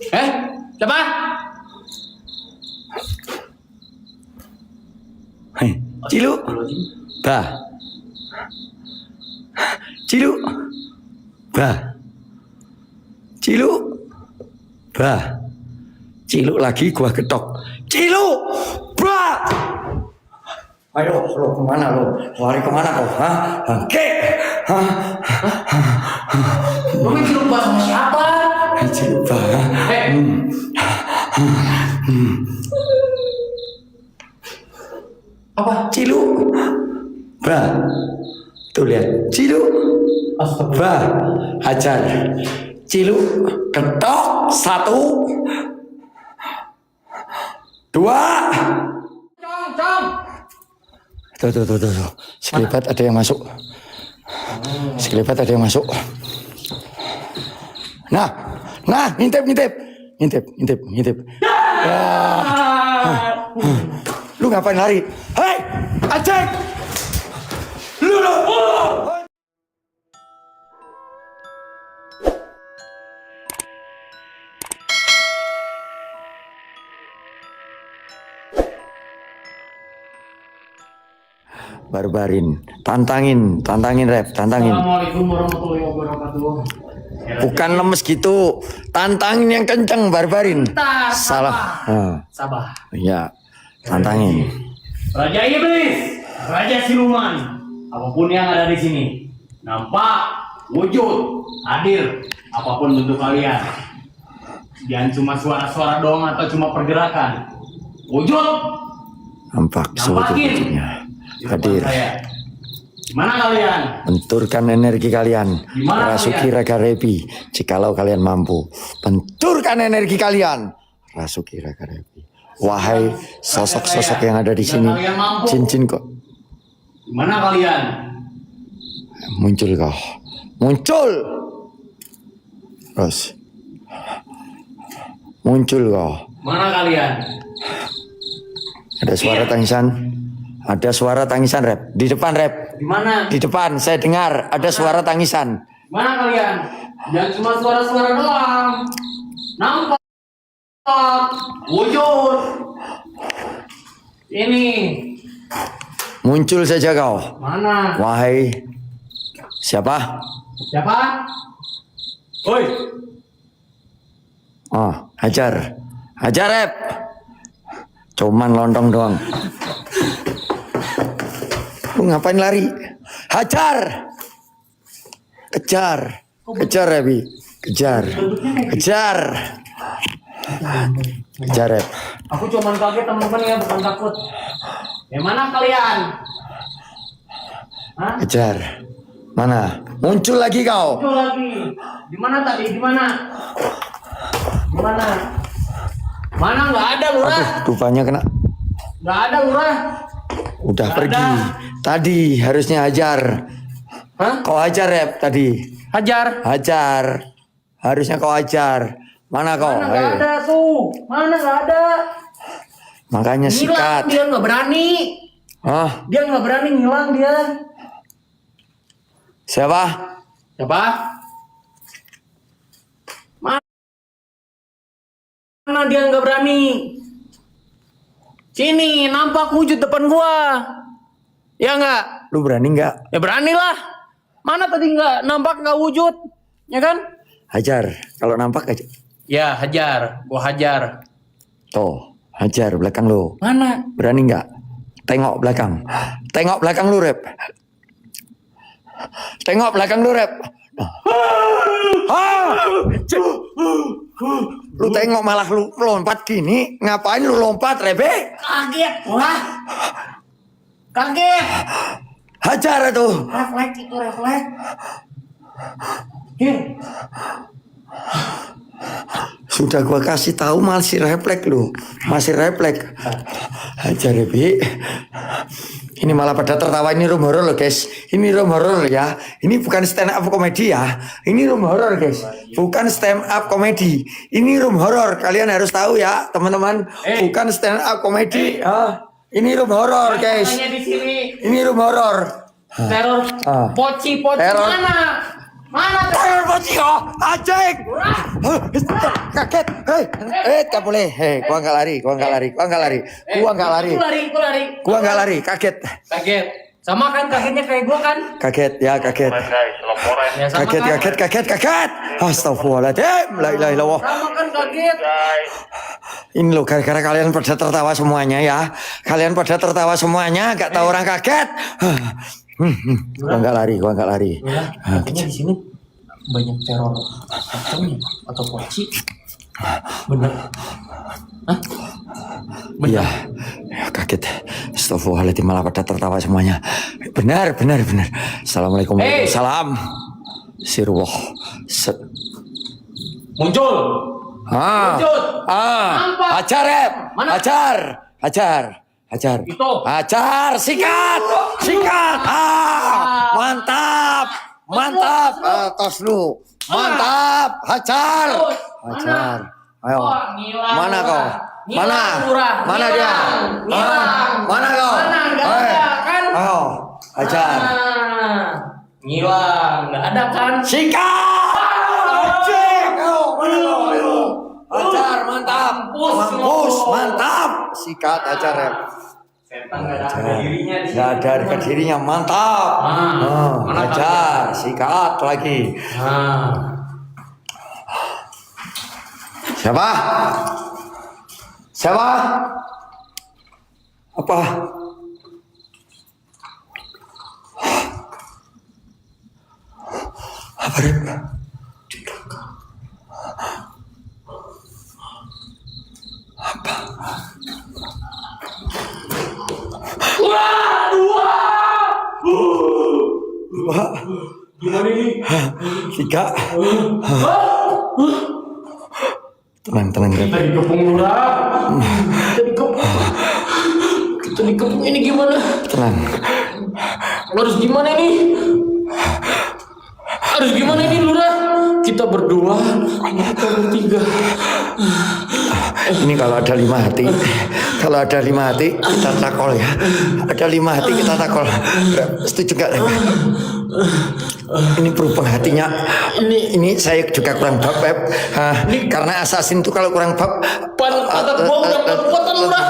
Siapa? Hei, Cilu. Bah. Cilu. Bah. Cilu. Bah. Cilu lagi gua ketok. Cilu. Bah. Ayo, lo kemana lo? Lari kemana kau? Hah? Oke. Hah? Lo main Cilu Bah sama siapa? Cilu Bah. Apa? Cilu. Bah. Tuh lihat. Cilu. Bah. Hajar. Cilu. Ketok. 1 2. Cong. Tuh. Sekelebat ada yang masuk. Sekelebat ada yang masuk. Nah, ngintip. Lu ngapain lari? Hei, Acek! Lu. Barbarin, tantangin Rep, tantangin. Assalamualaikum warahmatullahi wabarakatuh. Bukan lemes gitu, tantangin yang kenceng, Barbarin. Salah. Sabah. Ya, tantangin. Raja Iblis, Raja Siluman, apapun yang ada di sini, nampak, wujud, hadir, apapun bentuk kalian. Jangan cuma suara-suara doang atau cuma pergerakan. Wujud, Nampak sewujud-wujudnya. Hadir. Gimana kalian? Benturkan energi kalian. Gimana Rasuki kalian? Raga Rebi. Jikalau kalian mampu, benturkan energi kalian. Rasuki Raga Rebi. Wahai sosok-sosok yang ada di sini, cincin kok. Gimana kalian? Muncul kau. Muncul. Terus. Muncul kau. Mana kalian? Ada suara tangisan. Ada suara tangisan, Rep. Di depan, Rep. Di mana? Di depan, saya dengar ada suara tangisan. Mana kalian? Jangan cuma suara-suara doang. Nampak. Wujud. Ini. Muncul saja kau. Mana? Wahai siapa? Siapa? Woi. Oh, hajar. Hajar, Rep. Cuman lontong doang. Lu ngapain lari? Hajar. Kejar. Kejar, Rebi. Kejar. Kejar. Kejar, Rep. Aku cuma kaget teman-teman ya, bukan takut. Yang mana kalian? Hah? Kejar. Mana? Muncul lagi kau. Muncul lagi. Di mana tadi? Di mana? Di mana? Mana nggak ada lurah? Aduh, rupanya kena. Nggak ada lurah. Udah Nggak pergi. ada. Tadi harusnya hajar. Hah? Kau hajar, Rep, tadi. Hajar. Hajar. Harusnya kau hajar. Mana kau? Mana nggak Ayo. ada tuh? Mana nggak ada? Makanya Ngilang sikat. dia nggak berani. Hah? Dia nggak berani ngilang dia. Siapa? Siapa? Mana dia nggak berani? Sini, nampak wujud depan gua. Ya nggak? Lu berani nggak? Ya beranilah. Mana tadi nampak nggak wujud? Ya kan? Hajar. Kalau nampak aja. Ya hajar, gua hajar. Tuh, hajar belakang lu. Mana? Berani nggak? Tengok belakang. Tengok belakang lu, Rep. Tengok belakang lu, Rep. Lu tengok malah lu lompat gini. Ngapain lu lompat, Rebe? Kaget, wah. Kaget. Hajar tuh. Refleks itu refleks. Hier. Sudah gua kasih tahu masih refleks lu. Masih refleks. Hajar, Rebe. Ini malah pada tertawa. Ini room horror loh, guys. Ini room horror ya. Ini bukan stand up komedi ya. Ini room horror, guys. Bukan stand up komedi. Ini room horror. Kalian harus tahu ya, teman-teman. Bukan stand up komedi. Ini room horror, guys. Di sini Ini room horror. teror poci Teror. mana? Mana? Tangan Bocil, anjing. Kaget. Hei, gak boleh. Hei, gua nggak lari. Gua nggak lari. Kaget. Sama kan kagetnya kayak gua kan? Kaget. Ya, kaget. Ya, sama Kaget. Astagfirullahaladzim. La ilaha illallah. Sama kan kaget. Ini loh gara-gara kalian pada tertawa semuanya ya. Kalian pada tertawa semuanya, gak tahu orang kaget. Gua nggak lari. Katanya di sini banyak teror pocong atau poci. Bener? Hah? Iya, kaget. Astagfirullahaladzim, malah pada tertawa semuanya. Benar. Assalamualaikum. Salam. Sirwah. Muncul. Ajar, Rep. Mana? Ajar. Itu. Ajar, sikat. Mantap. Tos lu. Mantap. Ajar. Ayo. Wah, ngilang. Mana kau? Ngilang, Lurah. Mana dia? Ngilang. Mana kau? Nggak ada kan? Ayo, ajar. Ngilang, nggak ada kan? Sikat. Anjing. Ayo. Ajar, mantap. Mampus, mantap. Sikat, ajar, Rep. Setan nggak ada harga dirinya di sini. Nggak ada harga dirinya, mantap. Mana Ajar, sikat lagi. Siapa? Apa? Rep? Gimana ini? Tiga. Tenang, Rep. Kita dikepung, Lurah. Kita dikepung ini gimana? Tenang. Harus gimana ini, Lurah? Kita berdua, kita bertiga. Ini kalau ada 5 hati, kita takol ya. Ada 5 hati kita takol. Setuju gak? Ini berubah hatinya. Ini saya juga kurang bab, Beb. Karena assassin itu kalau kurang bab. Pantat gua udah pot-potan, Lurah.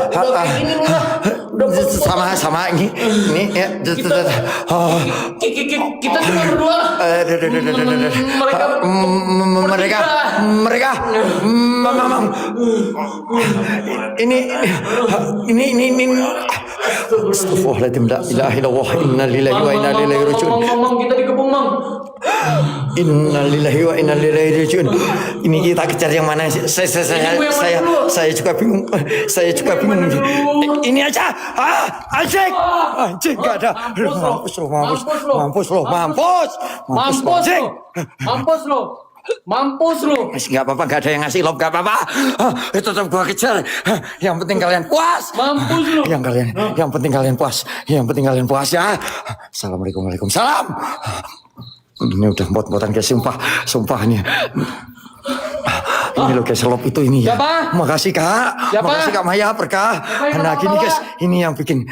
Udah kayak gini, Lurah. Sama ini ya. Kita cuma berdua. Mereka ini Astagfirullahaladzim, la ilaha illallah, inna lillahi wa inna ilaihi raji'un. Mang, kita dikepung, Mang. Inna lillahi wa inna ilaihi raji'un. Ini kita kejar yang mana? Saya juga bingung. Ini aja. Anjing enggak ada. Mampus lo. Enggak apa-apa, enggak ada yang ngasih lob, enggak apa-apa. Itu tetap gua kejar. Yang penting kalian puas. Mampus lo. Yang penting kalian puas ya. Assalamualaikum. Waalaikumsalam. Ini udah mbot-mbotan guys, sumpah nih. Ini loh guys, lob itu ini ya. Siapa? Makasih Kak. Siapa? Makasih Kak Maya, berkah. Nah gini guys, ini yang bikin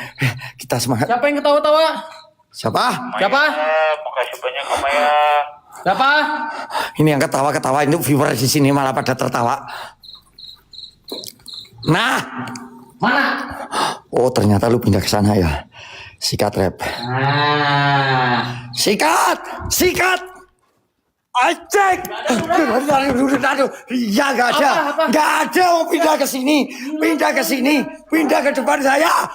kita semangat. Siapa yang ketawa-tawa? Siapa? Makasih banyak Kak Maya. Siapa? Ini yang ketawa-ketawa itu viewer di sini malah pada tertawa. Nah, Mana? oh ternyata lu pindah ke sana ya. Sikat, Rep. Sikat. Anjing. Aduh, ya enggak ada. Enggak ada mau pindah ke sini. Pindah ke depan saya.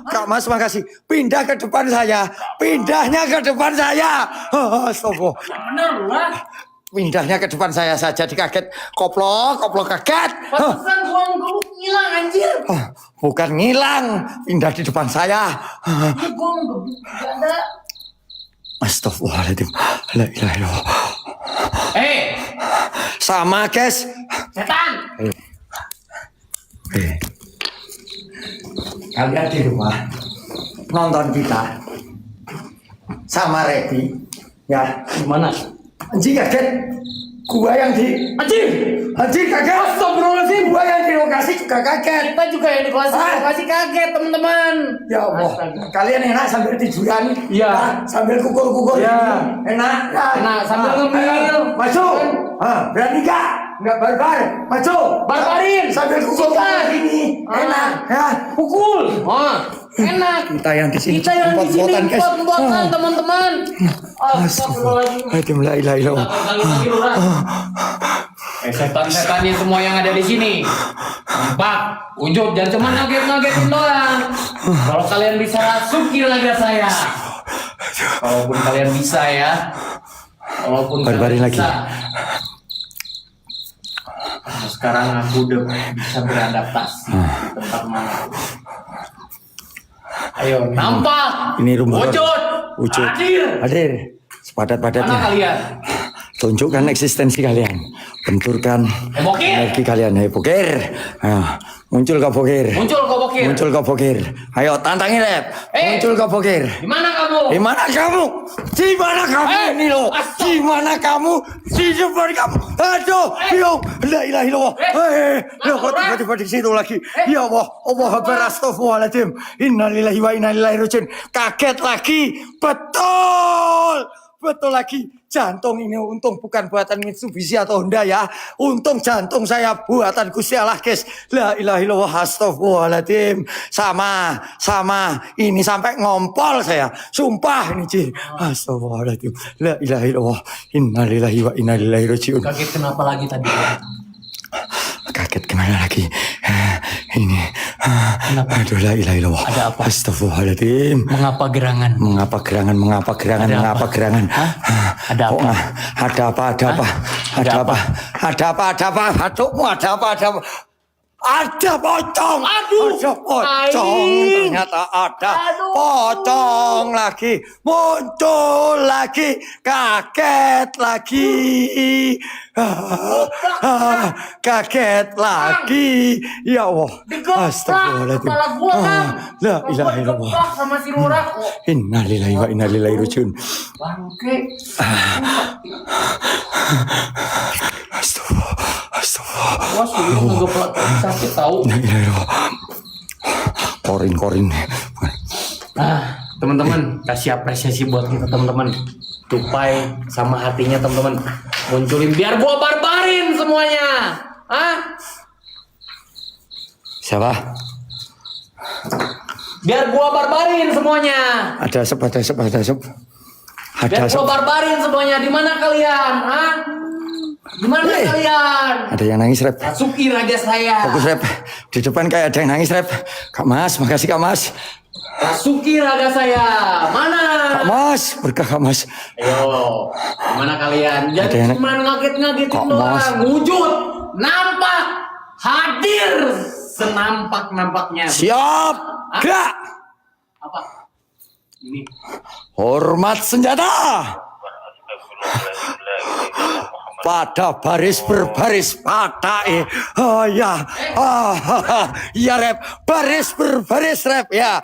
Kak Mas, makasih. Pindah ke depan saya. Pindahnya ke depan saya. Astagfirullah. Bener, Lurah. Pindahnya ke depan saya saja dikaget. Koplo kaget. Pantesan uang kamu hilang, anjir. Bukan ngilang, pindah di depan saya. Ini gua nggak ada. Astagfirullahaladzim. La ilaha illallah. Sama guys. Setan. Kalian di rumah nonton kita sama Repi ya. Gimana? Anjing kaget. Gua yang di Anjir. kaget. Astagfirullahaladzim. Gua yang di lokasi. juga kaget. Kita juga yang di kelas lokasi kaget teman-teman. Ya Allah, Astaga. kalian enak sambil tiduran, Iya. sambil kukur-kukur, Iya. enak, kan? Enak, sambil ngemil. ayo, maju, berani nggak barbar, maju, Barbarin. sambil kukur-kukur Sikat. ini, enak, ya. Pukul. Enak. Kita yang di sini, Kita yang di sini empot-empotan, guys. empot-empotan teman-teman. Astagfirullahaladzim. La ilaha illallah. Setan-setannya semua yang ada di sini. Nampak, wujud dan cuma ngaget-ngagetin doang. Kalau kalian bisa rasuki raga saya. Kalaupun kalian bisa ya. Walaupun Barbarin kalian lagi. bisa. Nah, sekarang aku udah bisa beradaptasi di tempat mana. Ayo, nampak. Ini rumah. Wujud. Hadir. Sepadat-padatnya. Mana kalian? Tunjukkan eksistensi kalian. Benturkan Bokir. energi kalian. Hei Bokir. Muncul kau Bokir. Muncul kau Bokir. Muncul kau Bokir. Ayo tantangin Rep. Muncul kau Bokir. Di mana kamu? Di mana kamu? Di mana kamu ini loh? Di mana kamu? Di depan kamu. Aduh, biung. La ilaha illallah. Loh, kok tiba-tiba di situ lagi? Ya Allah, Allah Akbar, astagfirullahaladzim. Innalillahi wa inna ilaihi rajiun. Kaget lagi. Betul lagi. Jantung ini untung bukan buatan Mitsubishi atau Honda ya. Untung jantung saya buatan Gusti Allah, guys. La ilaha illallah, astagfirullahaladzim. Sama. Ini sampai ngompol saya. Sumpah ini, Ci. Astagfirullahaladzim. La ilaha illallah. Innalillahi wa inna ilaihi rajiun. Kaget kenapa lagi tadi? Kaget kemana lagi? Ini. Aduh, la ilaha illallah. Ada apa? Astagfirullahaladzim. Mengapa gerangan? Mengapa gerangan? Ada Kok apa? Ada apa? Ada pocong. Aduh. Ada pocong. Aing. Ternyata ada Aduh. pocong lagi. Muncul lagi. Kaget lagi. Kaget lagi. Ya Allah. Astagfirullahaladzim. Kepala gua kan. La ilaha illallah. Digeplak sama si Lurah. Innalillahi wa inna ilaihi rajiun. Bangke. Astagfirullah. Wah, sudah ngegeplak sakit tahu. Korin. Nah, teman-teman, kasih apresiasi buat kita teman-teman. Tupai sama hatinya teman-teman. Munculin biar gua barbarin semuanya. Siapa? Biar gua barbarin semuanya. Ada asap. Biar gua barbarin semuanya. Di mana kalian? Di mana kalian? Ada yang nangis, Rep. Rasuki raga saya. Fokus, Rep. Di depan kayak ada yang nangis, Rep. Kak Mas, makasih Kak Mas. Rasuki raga saya. Mana? Kak Mas, berkah Kak Mas. Ayo, mana kalian? Ada Jangan yang- cuma ngaget-ngagetin Kok, Mas? doang. Wujud, nampak, hadir, senampak-nampaknya. Siap. Gerak. Apa? Ini. Hormat senjata. Pada baris berbaris pada ya ya Rep, baris berbaris Rep ya.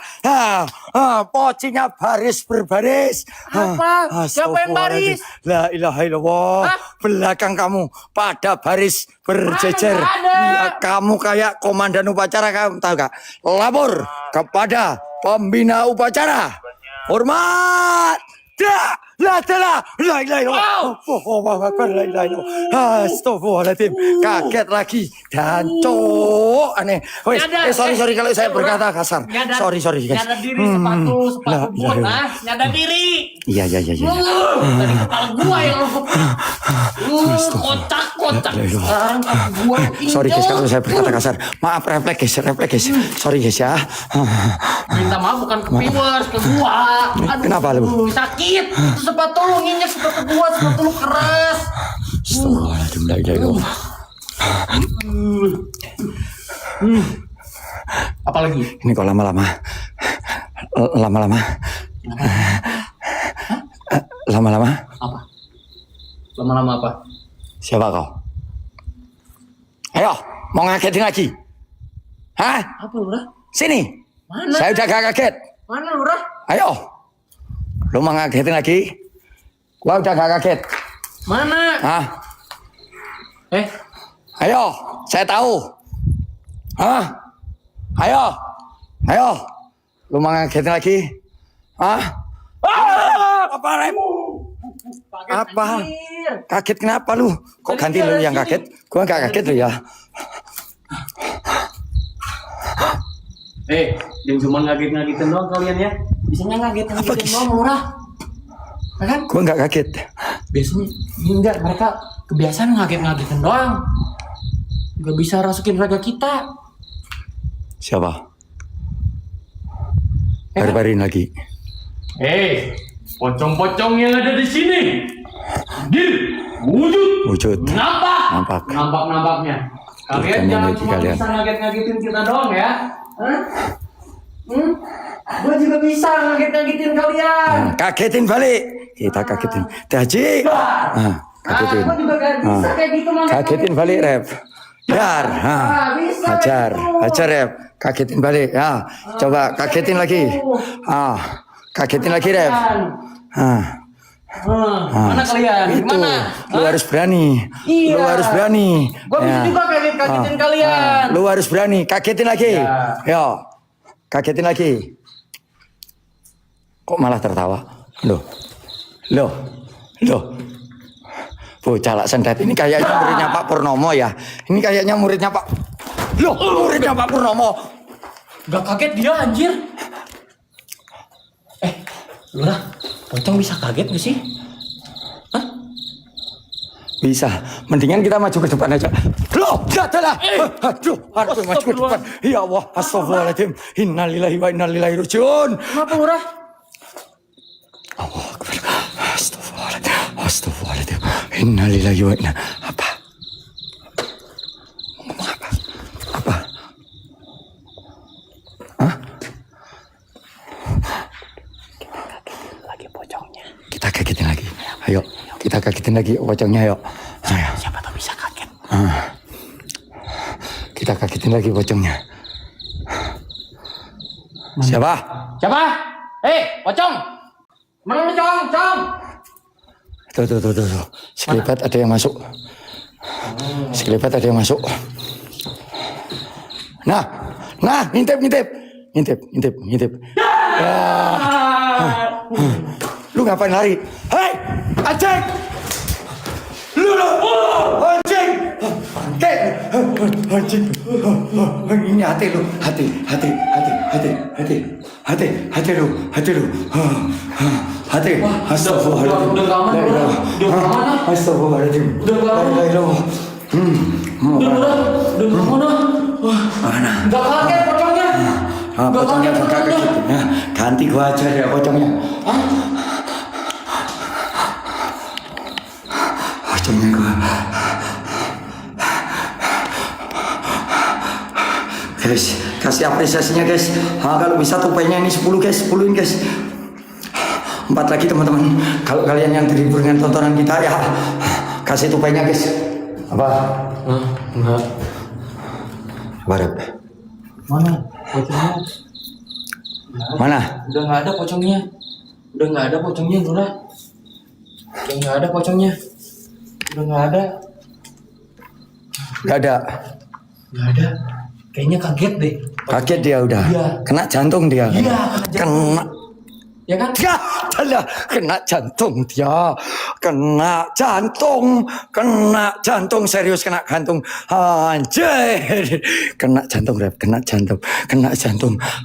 Pocinya baris berbaris. Apa? Siapa yang baris? La ilaha illallah. Belakang kamu pada baris berjejer. Mana nggak ada? Ya, kamu kayak komandan upacara, kamu tahu gak? Lapor kepada pembina upacara. Hormat. La ilaha illallah. La ilaha illallah. Astagfirullahaladzim. Kaget lagi. Dan aneh. Wes, sorry kalau saya berkata kasar. Sorry guys. Nyadar diri sepatu La buat ilaha nyadar diri. Iya. Tadi kepala gua yang lu kocak. Sekarang kaki gua Sorry guys kalau saya berkata kasar. Maaf, refleks guys. Sorry guys ya. minta maaf bukan ke viewers, ke gua. Aduh, Kenapa lu? Sakit. Itu sepatu lu nginjek sepatu gua, sepatu lu keras. Astagfirullahaladzim. La ilaha illallah. Apalagi? Ini kok lama-lama. Lama-lama. Apa? Lama-lama apa? Siapa kau? Ayo, mau ngagetin lagi? Hah? Apa Lurah? Sini. Mana? Saya udah gak kaget. Mana Lurah? Ayo. Lu mau ngagetin lagi? Gua udah gak kaget. Mana? Hah? Eh, Ayo, saya tahu. Hah? Ayo. Ayo. Lu mau ngagetin lagi? Hah? Apa Rep? Apa? Kaget kenapa lu? Kok ganti lu yang kaget? Gua gak kaget lu ya. Yang cuma ngaget-ngagetin doang kalian ya. Biasanya ngaget-ngagetin doang murah. Kan? Gua gak kaget. Biasanya enggak, mereka kebiasaan ngaget-ngagetin doang. Gak bisa rasukin raga kita. Siapa? Barbarin lagi. Pocong-pocong yang ada di sini. Wujud. Nampak-nampaknya. Kalian jangan cuma bisa ngaget-ngagetin kita doang ya. Gue juga bisa ngaget-ngagetin kalian. Kagetin balik. Kita kagetin. Haji. Kagetin. Gue juga gak bisa kayak gitu. Kagetin balik Rep. Biar. Hajar Rep. Kagetin balik. Ya. Coba kagetin lagi. Kagetin lagi Rep. Mana kalian? Itu. Gimana? Lu harus berani. Iya. Lu harus berani. Gue bisa juga kagetin kalian. Lu harus berani. Kagetin lagi. Yo. Kagetin lagi. Kok malah tertawa? Loh. Bocah lak sendet ini kayaknya muridnya Pak Purnomo ya. Ini kayaknya muridnya Pak. Loh, muridnya Pak Purnomo. Gak kaget dia anjir. Lurah, pocong bisa kaget gak sih? Hah? Bisa. Mendingan kita maju ke depan aja. Loh, jatuhlah. Aduh, maju ke depan. Ya Allah, astagfirullahaladzim. Innalillahi wa inna ilaihi rajiun. Kenapa Lurah? Allah Akbar. Astagfirullahaladzim. Innalillahi wa inna. Apa? Ngomong apa? Hah? Lagi pocongnya. Kita kagetin lagi. Ayo, kita kagetin lagi pocongnya, ayo. Ayo. Siapa tuh bisa kaget? Kita kagetin lagi pocongnya. Siapa? Pocong! Mana lu, Cong? Tuh. Sekelebat ada yang masuk. Nah, ngintip. Lu ngapain lari? Hei, anjing! Lu, anjing! Anjing! Ini hati lu. Astagfirullahaladzim. Udah gak aman, Lurah. Astagfirullahaladzim. Udah gak aman. Mana? Gak kaget pocongnya. Pocongnya gak kaget. Ganti gua aja ya pocongnya. Pocongnya gua. Guys, kasih apresiasinya guys. Kalau bisa tupainya ini 10 guys, 10-in guys. 4 lagi teman-teman. Kalau kalian yang terhibur dengan tontonan kita ya kasih tupainya guys. Apa? Enggak. Barep. Mana pocongnya? Mana? Udah nggak ada pocongnya, Lurah. Udah nggak ada pocongnya. Gak ada. Kayaknya kaget deh. Kaget dia udah. Iya. Kena jantung dia. Iya, Kena. Ya kan? Ya, adalah kena jantung dia. Kena jantung serius kena jantung. Anjir. Kena jantung Rep, kena jantung.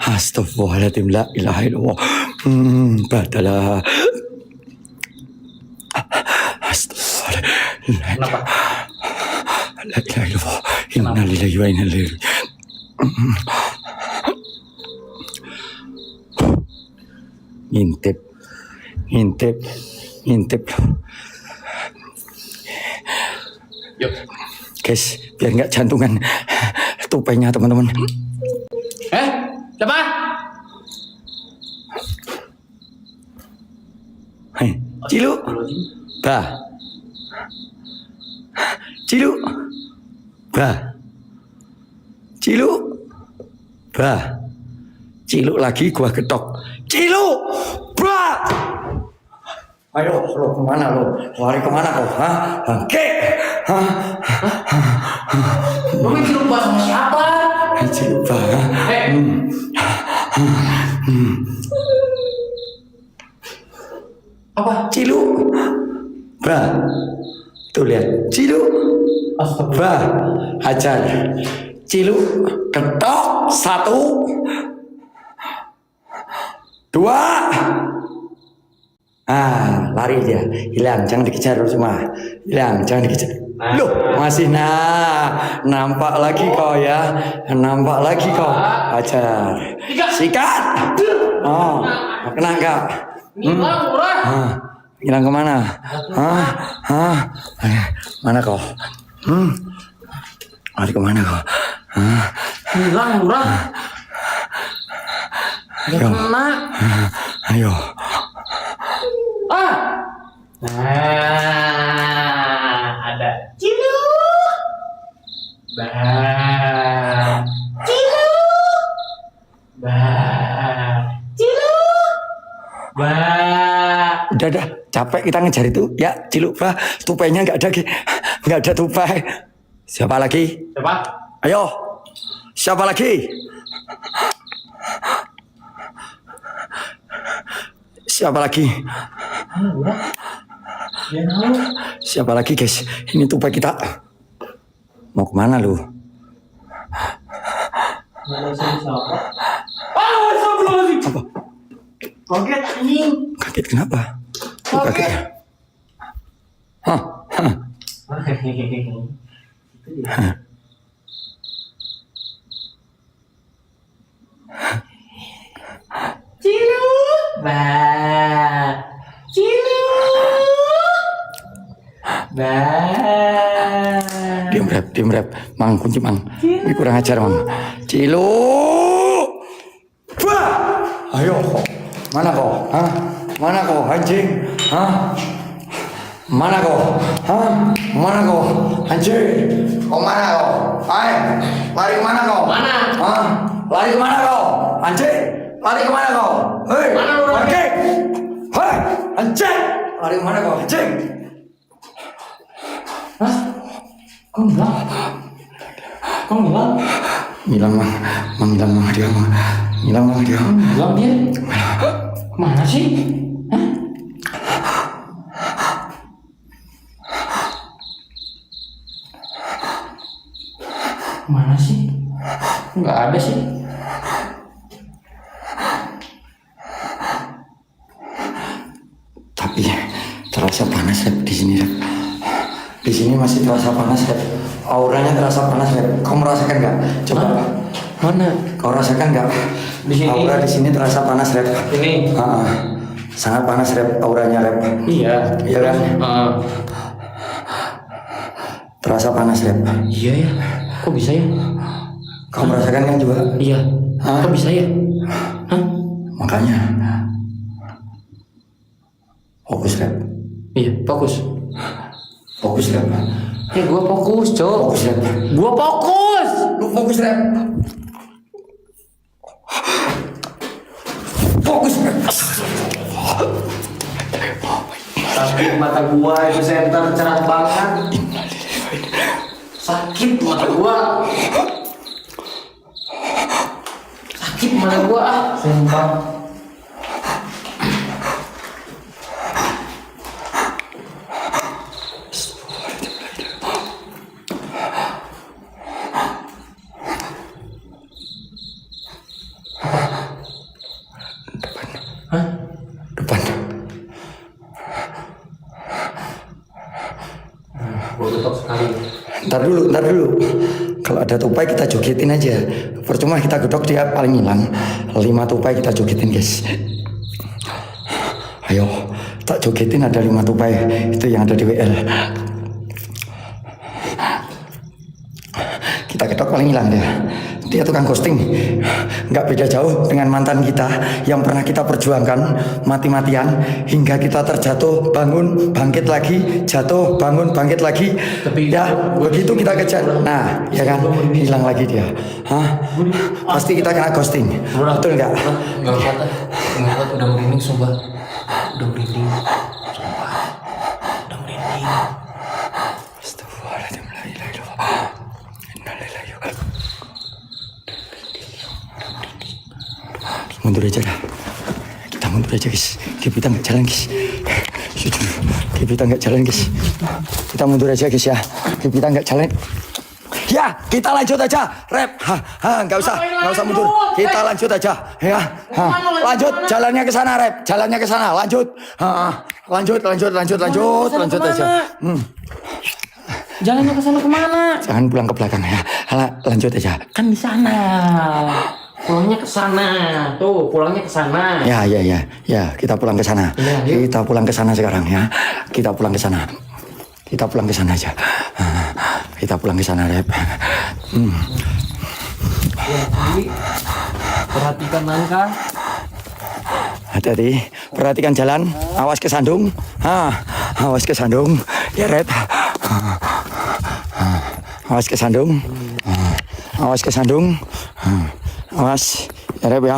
Astagfirullahaladzim, la ilaha illallah. Badalah. Astagfirullahaladzim. Kenapa? La ilaha illallah. Inna lillahi wa inna ilaihi raji'un. Ngintip. Yuk. Guys, biar nggak jantungan tupainya teman-teman. Siapa? Hai, Cilu. Cilu lagi gua ketok. Cilu. Ayo, lo kemana lo? Lari kemana kau? Lo main cilu sama siapa? Cilu bah. Apa? Cilu. Bah. Tuh lihat. Cilu. Bah. Hajar. Cilu. Ketok. 1 2. Lari dia. Hilang. Jangan dikejar semua. Hilang. Jangan dikejar. Loh, masih nampak lagi kau ya. Nampak lagi kau. Hajar. Sikat. Oh, kena enggak? Hilang, Lurah. Hilang kemana? Mana kau? Lari kemana kau? Hilang, Lurah. Gak Ayo. kena. Ayo. Ada. Cilu. Bah. Cilu. Bah. Cilu. Bah. Udah, capek kita ngejar itu. Ya, Cilu, bah. Tupainya nggak ada tupai. Siapa lagi? Siapa? Ayo. Siapa lagi? Siapa lagi? Siapa lagi, guys? Ini tupai kita. Mau kemana lu? Apa? Kaget anjing. Kaget kenapa? Kaget. Hah? Cilu. Bah. Cilu. Bah. Diam rep. Mang, kunci mang. Ini kurang ajar mang. Cilu. Bah. Ayo. Mana kau? Hah? Mana kau anjing? Hah? Mana kau? Hah? Mana kau? Anjing. Kau mana kau? Hai. Lari kemana kau? Mana? Hah? Lari kemana kau? Anjing. Lari kemana kau? Hei. Mana lu, Ron? Anjing. Hei. Anjing. Lari kemana kau? Anjing. Hah? Kok hilang? Kok hilang? Hilang mang. Hilang mang dia mang. Hilang mang dia. Hilang dia? Mana sih? Hah? Mana sih? Nggak ada sih. Tapi terasa panas Rep di sini Rep. Di sini masih terasa panas Rep. Auranya terasa panas Rep. Kau merasakan nggak? Coba. Mana? Kau rasakan nggak? Di sini. Aura di sini terasa panas Rep. Ini. Sangat panas Rep. Auranya Rep. Iya. Iya kan? Terasa panas Rep. Iya ya. Kok bisa ya? Kau merasakan kan juga? Iya. Hah? Kok bisa ya? Hah? Makanya. Fokus Rep. Iya, fokus. Fokus Rep. Gua fokus, Cok. Fokus Rep. Gua fokus. Lu fokus Rep. Fokus Rep. Tapi mata gua itu center cerah banget. Sakit mata gua. Sakit mata gua. Sumpah. Hah? Depan. Gua ketok sekali. Ntar dulu. Kalau ada tupai kita jogetin aja. Percuma kita gedok dia paling hilang. 5 tupai kita jogetin guys. Ayo, tak jogetin ada 5 tupai. Itu yang ada di WL. Kita gedok paling hilang dia. Dia tukang ghosting. Nggak beda jauh dengan mantan kita yang pernah kita perjuangkan mati-matian hingga kita terjatuh, bangun, bangkit lagi, jatuh, bangun, bangkit lagi. Tapi ya begitu kita kejar. Nah, ya kan hilang lagi dia. Hah? Pasti kita kena ghosting. Betul nggak? Nggak kata. Udah merinding sumpah. Udah merinding. Sumpah. Udah merinding. Astagfirullahaladzim. La ilaha illallah. Innalillahi wa inna ilaihi raji'un. Mundur aja dah. Kita mundur aja guys. Kita nggak jalan guys. Kita nggak jalan guys. Kita mundur aja guys ya. Kita nggak jalan. Ya, kita lanjut aja, rep. Nggak usah mundur. Kita lanjut aja, ya. Lanjut, jalannya ke sana, rep. Jalannya ke sana, lanjut. Lanjut aja. Jalannya ke sana kemana? Jangan pulang ke belakang ya. Lanjut aja. Kan di sana. Pulangnya ke sana. Tuh, pulangnya ke sana. Ya, kita pulang ke sana. Iya, yuk. Kita pulang ke sana sekarang ya. Kita pulang ke sana. Kita pulang ke sana aja. Kita pulang ke sana, rep. Hati-hati. Perhatikan langkah. Hati-hati, perhatikan jalan. Awas kesandung. Awas kesandung. Ya, rep. Awas kesandung. Awas kesandung. Awas, ya, rep ya.